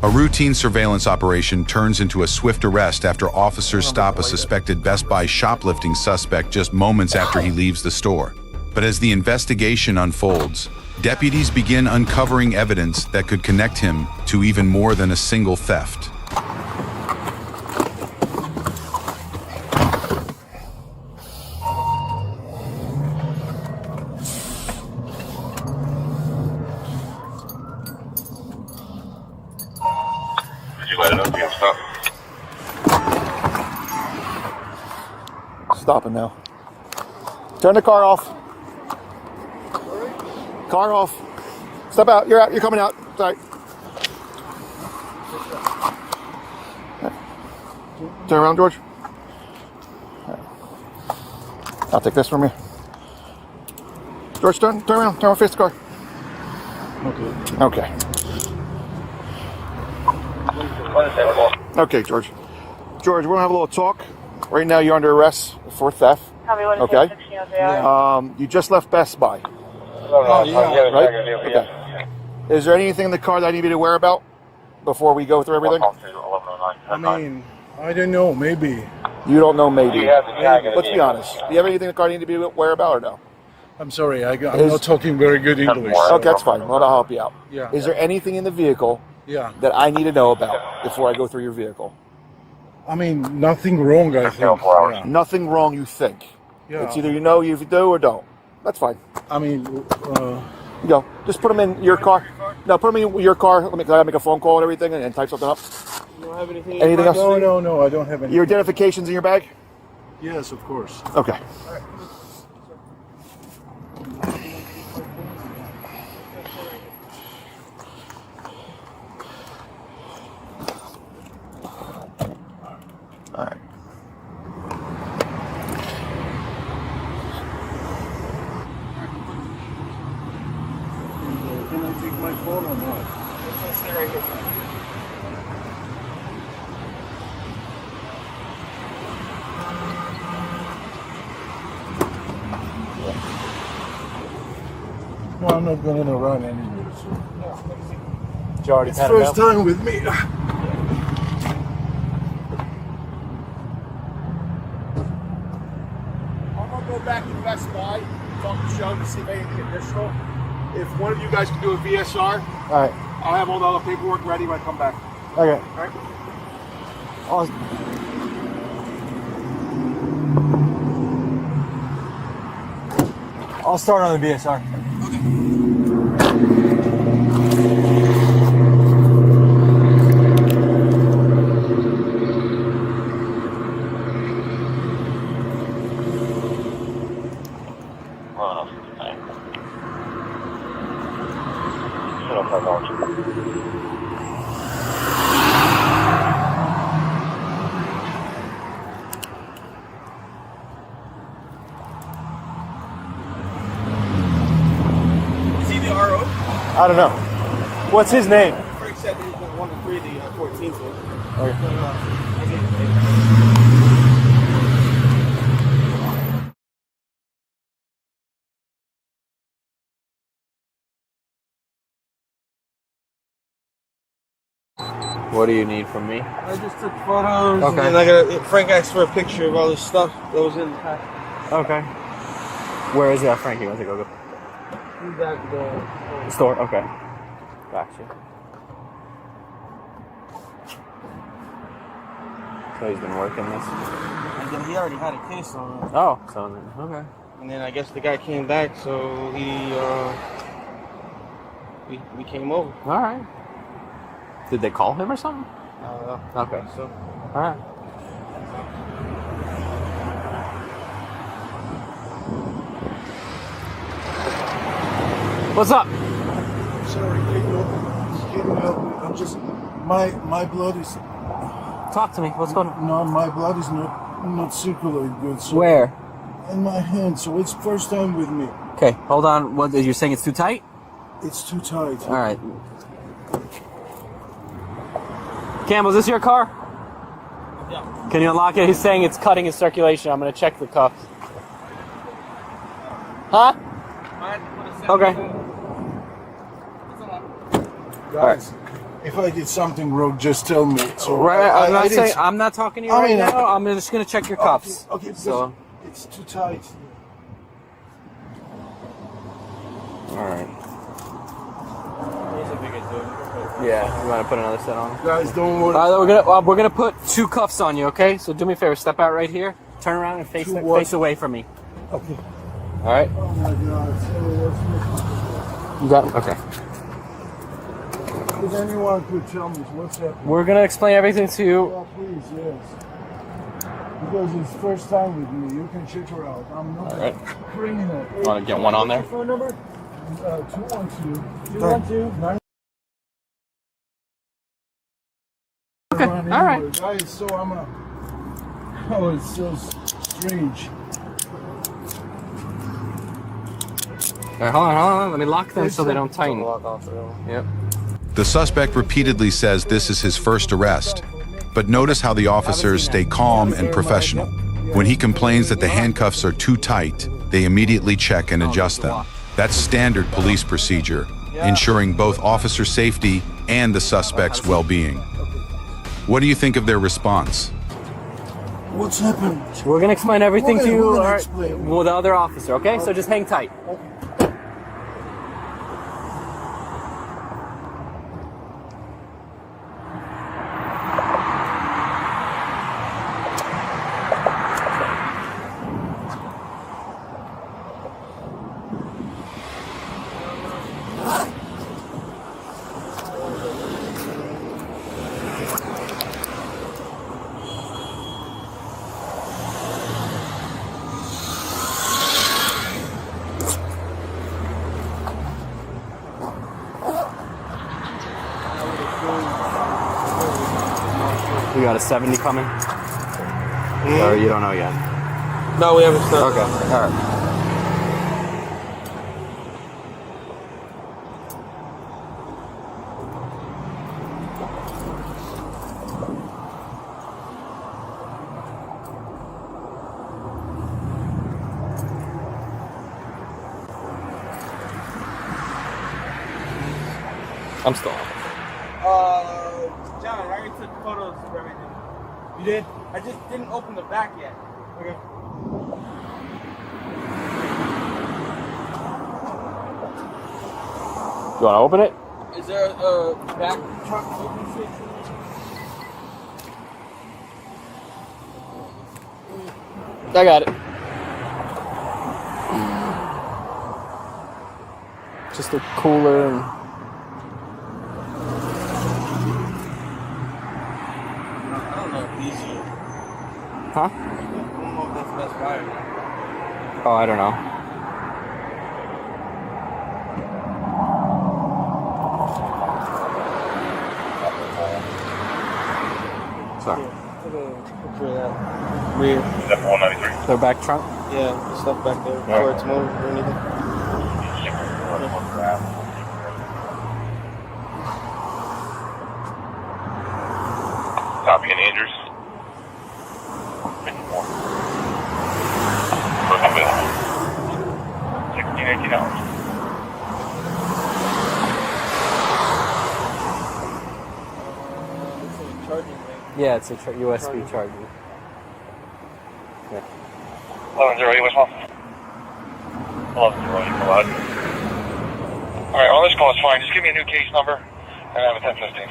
A routine surveillance operation turns into a swift arrest after officers stop a suspected Best Buy shoplifting suspect just moments after he leaves the store. But as the investigation unfolds, deputies begin uncovering evidence that could connect him to even more than a single theft. Stopping now. Turn the car off. Car off. Step out. You're out. You're coming out. Sorry. Turn around, George. I'll take this from you. George, turn around. Turn around, face the car. Okay. Okay, George. George, we're gonna have a little talk. Right now, you're under arrest for theft. Okay. You just left Best Buy. Oh, yeah. Right? Okay. Is there anything in the car that I need to be aware about before we go through everything? I mean, I don't know. Maybe. You don't know, maybe. Let's be honest. Do you have anything in the car you need to be aware about or no? I'm sorry. I'm not talking very good English. Okay, that's fine. Well, I'll help you out. Yeah. Is there anything in the vehicle Yeah. that I need to know about before I go through your vehicle? I mean, nothing wrong, I think. Yeah. Nothing wrong, you think? Yeah. It's either you know, you do, or don't. That's fine. I mean, You go. Just put them in your car. No, put them in your car. I gotta make a phone call and everything and type something up. You don't have anything? Anything else? no, I don't have any. Your identification's in your bag? Yes, of course. Okay. All right. Can I take my phone or not? Well, I'm not going to run anyway. So. Did you already It's first time with me. I'm gonna go back to Best Buy, talk to Joe to see if anything additional. If one of you guys can do a VSR, All right. I'll have all the other paperwork ready when I come back. Okay. All right? I'll start on the BSR. I don't know. What's his name? Frank said he was 1 and 3, the 14th one. What do you need from me? I just took photos. Okay. And Frank asked for a picture of all this stuff that was in the pack. Okay. Where is that, Frankie? Where's it go? He's at the Store. Okay. Gotcha. So he's been working this. And then he already had a case on him. Oh, so then, okay. And then I guess the guy came back, so we came over. All right. Did they call him or something? Okay. So All right. What's up? Sorry, can you help me? I'm just my blood is Talk to me. What's going on? no, my blood is not circulating good. So Where? in my hand, so it's first time with me. Okay, hold on. What you're saying? It's too tight? It's too tight. All right. Campbell, is this your car? yeah. Can you unlock it? He's saying it's cutting his circulation. I'm gonna check the cuffs. Huh? Okay. Guys, If I did something wrong, just tell me. So Right, I I'm not talking to you right now. I'm just gonna check your cuffs. Okay, so it's too tight. all right. Yeah, you want to put another set on? Guys, don't worry. We're gonna put 2 cuffs on you, okay? So do me a favor, step out right here, turn around and face away from me. Okay. All right. Oh my God. So You got it. Okay. if anyone could tell me what's happening. We're gonna explain everything to you. Oh, please, yes. Because it's first time with me. You can check her out. I'm not All right. criminal. Want to get one on there? Phone number? 212. Okay. All right. Guys, so oh, it's so strange. All right, hold on. Let me lock them so they don't tighten. Yep. The suspect repeatedly says this is his first arrest, but notice how the officers stay calm and professional. When he complains that the handcuffs are too tight, they immediately check and adjust them. That's standard police procedure, ensuring both officer safety and the suspect's well-being. What do you think of their response? What's happened? We're gonna explain everything to you. We're gonna All right. explain. Well, the other officer, okay? So just hang tight. You got a 70 coming? Or you don't know yet? No, we haven't started. Okay. All right. I'm still on. John, I already took photos of everything. You did? I just didn't open the back yet. Okay. You want to open it? Is there a back trunk open switch? I got it. Just a cooler and... Huh? I don't know if that's the best buy. Oh, I don't know. Sorry. Take a picture of that rear. The back trunk? Yeah, the stuff back there before it's moved or anything. Copy and Andrews. $16.18. Yeah, it's a USB charger. Yeah. 1108 Westmouth. 1108, go ahead. Alright, on this call is fine. Just give me a new case number and I have a 1015.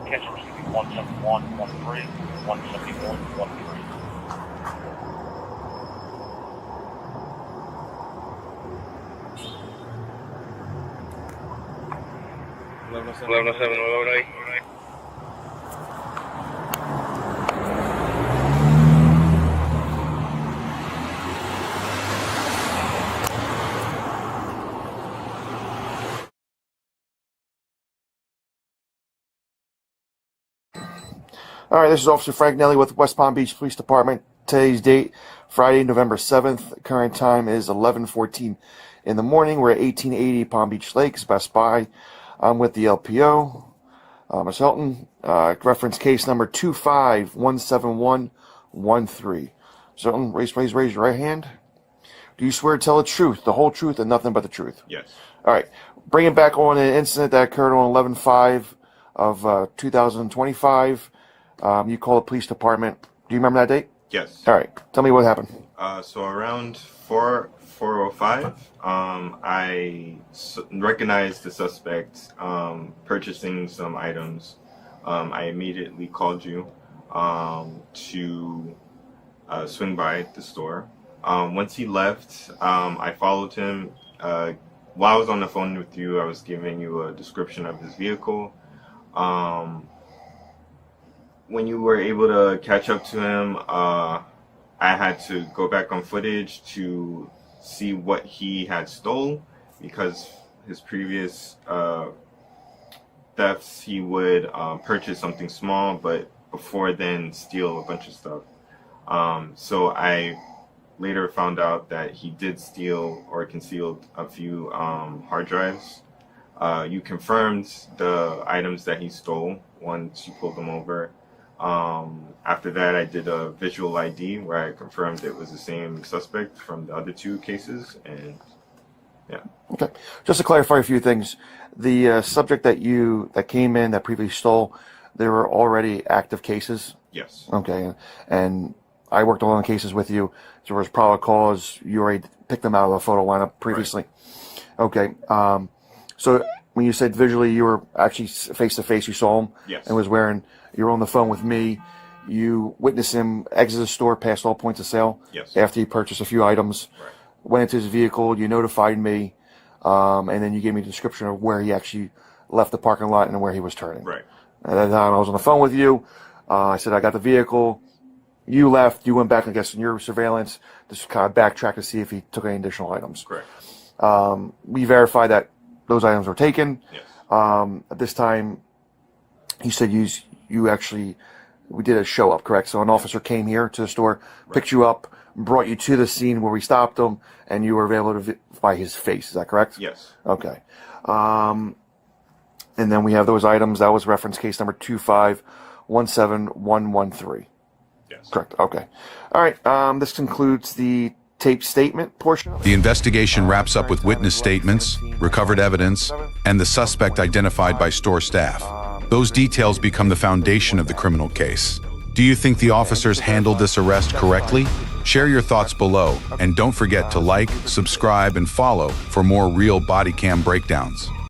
Catch receiving 171, 13, 171, 13. 1107, 1108. All right, this is Officer Frank Nelly with West Palm Beach Police Department. Today's date, Friday, November 7th. Current time is 11:14 in the morning. We're at 1880 Palm Beach Lakes, Best Buy. I'm with the LPO, Ms. Hilton. Reference case number 2517113. Ms. Hilton, please raise your right hand. Do you swear to tell the truth, the whole truth, and nothing but the truth? Yes. All right. Bring it back on an incident that occurred on 11/5 of 2025. You called the police department. Do you remember that date? Yes. All right. Tell me what happened. So around 4:05, I recognized the suspect purchasing some items. I immediately called you to swing by the store. Once he left, I followed him. While I was on the phone with you, I was giving you a description of his vehicle. When you were able to catch up to him, I had to go back on footage to see what he had stole, because his previous thefts, he would purchase something small, but before then steal a bunch of stuff. So I later found out that he did steal or concealed a few hard drives. You confirmed the items that he stole once you pulled them over. After that, I did a visual ID where I confirmed it was the same suspect from the other two cases, and yeah. Okay. Just to clarify a few things, the subject that came in that previously stole, there were already active cases. Yes. Okay. And I worked on cases with you. So there was probable cause. You already picked them out of the photo lineup previously. Right. Okay. So when you said visually, you were actually face to face. You saw him. Yes. And was wearing. You were on the phone with me. You witnessed him exit the store past all points of sale. Yes. After he purchased a few items. Right. Went into his vehicle. You notified me, and then you gave me a description of where he actually left the parking lot and where he was turning. Right. At that time, I was on the phone with you. I said I got the vehicle. You left. You went back, I guess, in your surveillance to kind of backtrack to see if he took any additional items. Correct. We verified that those items were taken. Yes. At this time, you said we did a show up, correct? So an officer came here to the store, picked you up, brought you to the scene where we stopped him, and you were able to by his face. Is that correct? Yes. Okay. And then we have those items. That was reference case number 2517113. Yes. Correct. Okay. All right. This concludes the tape statement portion. The investigation wraps up with witness statements, recovered evidence, and the suspect identified by store staff. Those details become the foundation of the criminal case. Do you think the officers handled this arrest correctly? Share your thoughts below, and don't forget to like, subscribe, and follow for more real body cam breakdowns.